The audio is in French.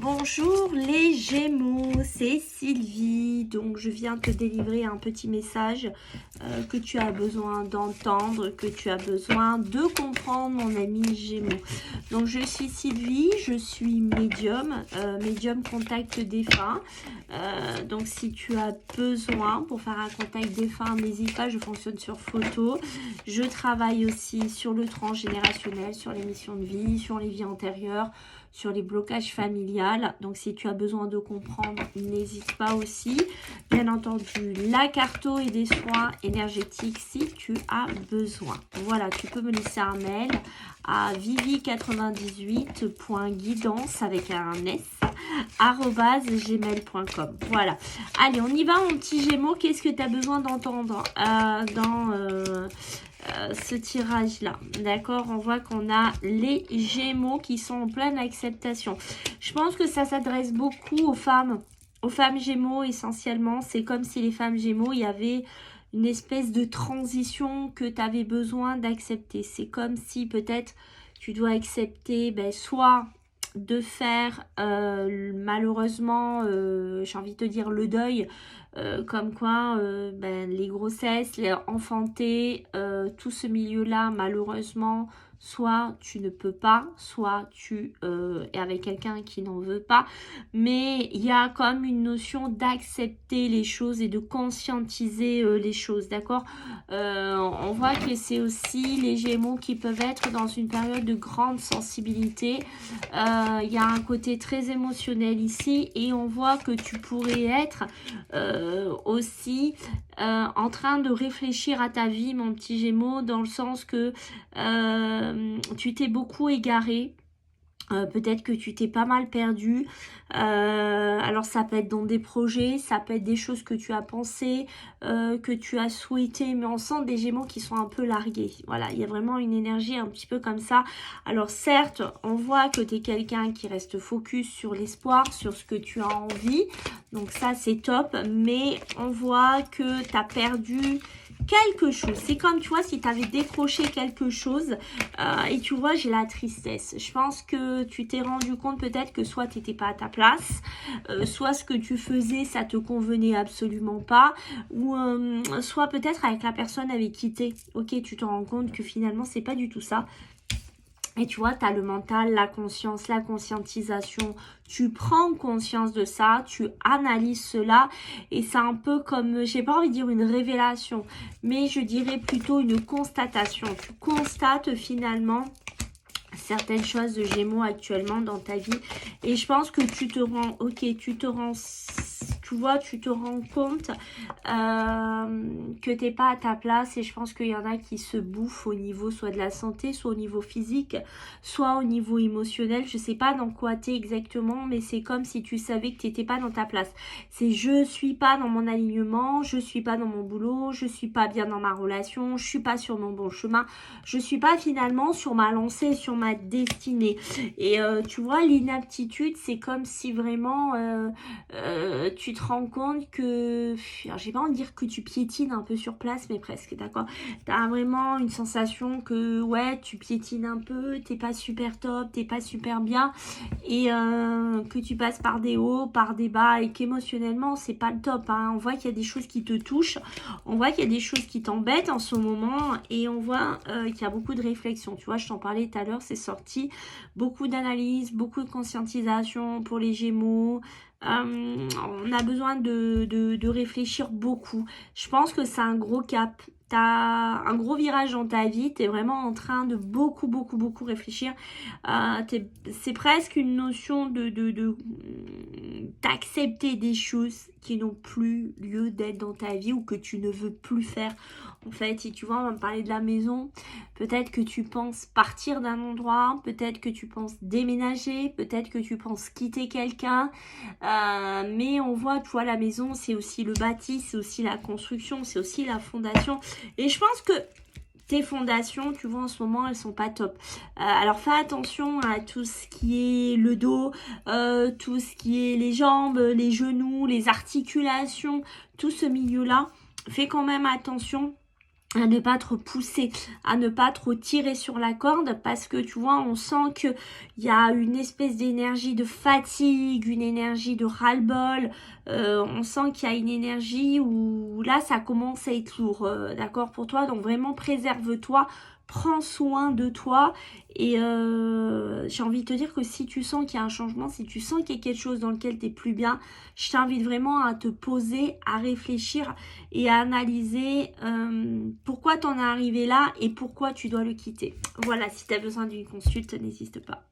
Bonjour les Gémeaux, c'est Sylvie. Donc je viens te délivrer un petit message que tu as besoin d'entendre, que tu as besoin de comprendre, mon ami Gémeaux. Donc je suis Sylvie, je suis médium, médium contact défunt. Donc si tu as besoin pour faire un contact défunt, n'hésite pas, je fonctionne sur photo. Je travaille aussi sur le transgénérationnel, sur les missions de vie, sur les vies antérieures, sur les blocages familiales. Donc si tu as besoin de comprendre, n'hésite pas aussi. Bien entendu, la carto et des soins énergétiques si tu as besoin. Voilà, tu peux me laisser un mail à vivi98.guidance avec un s @gmail.com. Voilà. Allez, on y va mon petit Gémeaux. Qu'est-ce que tu as besoin d'entendre dans ce tirage là? D'accord, on voit qu'on a les Gémeaux qui sont en pleine acceptation. Je pense que ça s'adresse beaucoup aux femmes Gémeaux essentiellement. C'est comme si les femmes Gémeaux, il y avait une espèce de transition que tu avais besoin d'accepter. C'est comme si peut-être tu dois accepter soit de faire malheureusement, j'ai envie de te dire le deuil, comme quoi les grossesses, les enfanter, tout ce milieu-là, malheureusement, soit tu ne peux pas, soit tu es avec quelqu'un qui n'en veut pas. Mais il y a comme une notion d'accepter les choses et de conscientiser les choses, d'accord? On voit que c'est aussi les Gémeaux qui peuvent être dans une période de grande sensibilité. Il y a un côté très émotionnel ici et on voit que tu pourrais être aussi en train de réfléchir à ta vie, mon petit Gémeaux, dans le sens que tu t'es beaucoup égaré. Peut-être que tu t'es pas mal perdu. Alors ça peut être dans des projets, ça peut être des choses que tu as pensé, que tu as souhaité, mais on sent des Gémeaux qui sont un peu largués. Voilà, il y a vraiment une énergie un petit peu comme ça. Alors certes, on voit que tu es quelqu'un qui reste focus sur l'espoir, sur ce que tu as envie. Donc ça c'est top, mais on voit que tu as perdu quelque chose. C'est comme, tu vois, si tu avais décroché quelque chose et tu vois, j'ai la tristesse. Je pense que tu t'es rendu compte peut-être que soit tu n'étais pas à ta place, soit ce que tu faisais, ça te convenait absolument pas, ou soit peut-être avec la personne avec qui t'es. Ok, tu te rends compte que finalement, c'est pas du tout ça. Et tu vois, tu as le mental, la conscience, la conscientisation. Tu prends conscience de ça, tu analyses cela. Et c'est un peu comme, j'ai pas envie de dire une révélation, mais je dirais plutôt une constatation. Tu constates finalement certaines choses de Gémeaux actuellement dans ta vie. Et je pense que tu te rends, tu vois, tu te rends compte que t'es pas à ta place. Et je pense qu'il y en a qui se bouffent au niveau soit de la santé, soit au niveau physique, soit au niveau émotionnel. Je sais pas dans quoi t'es exactement, mais c'est comme si tu savais que t'étais pas dans ta place. C'est je suis pas dans mon alignement, je suis pas dans mon boulot, je suis pas bien dans ma relation, je suis pas sur mon bon chemin, je suis pas finalement sur ma lancée, sur ma destinée. Et tu vois, l'inaptitude, c'est comme si vraiment tu te rends compte que, j'ai pas envie de dire que tu piétines un peu sur place, mais presque, d'accord? T'as vraiment une sensation que, ouais, tu piétines un peu, t'es pas super top, t'es pas super bien, et que tu passes par des hauts, par des bas, et qu'émotionnellement, c'est pas le top, hein. On voit qu'il y a des choses qui te touchent, on voit qu'il y a des choses qui t'embêtent en ce moment, et on voit qu'il y a beaucoup de réflexion. Tu vois, je t'en parlais tout à l'heure, c'est sorti. Beaucoup d'analyse, beaucoup de conscientisation pour les Gémeaux. On a besoin de réfléchir beaucoup. Je pense que c'est un gros cap. Tu as un gros virage dans ta vie. Tu es vraiment en train de beaucoup réfléchir. C'est presque une notion d'accepter des choses qui n'ont plus lieu d'être dans ta vie ou que tu ne veux plus faire. En fait, si tu vois, on va me parler de la maison. Peut-être que tu penses partir d'un endroit. Peut-être que tu penses déménager. Peut-être que tu penses quitter quelqu'un. Mais on voit, tu vois, la maison, c'est aussi le bâti, c'est aussi la construction, c'est aussi la fondation. Et je pense que tes fondations, tu vois, en ce moment, elles sont pas top. Alors, fais attention à tout ce qui est le dos, tout ce qui est les jambes, les genoux, les articulations, tout ce milieu-là. Fais quand même attention. à ne pas trop pousser, à ne pas trop tirer sur la corde, parce que tu vois, on sent qu'il y a une espèce d'énergie de fatigue, une énergie de ras-le-bol, on sent qu'il y a une énergie où là ça commence à être lourd, d'accord, pour toi. Donc vraiment préserve-toi, prends soin de toi, et j'ai envie de te dire que si tu sens qu'il y a un changement, si tu sens qu'il y a quelque chose dans lequel tu n'es plus bien, je t'invite vraiment à te poser, à réfléchir et à analyser pourquoi tu en es arrivé là et pourquoi tu dois le quitter. Voilà, si tu as besoin d'une consulte, n'hésite pas.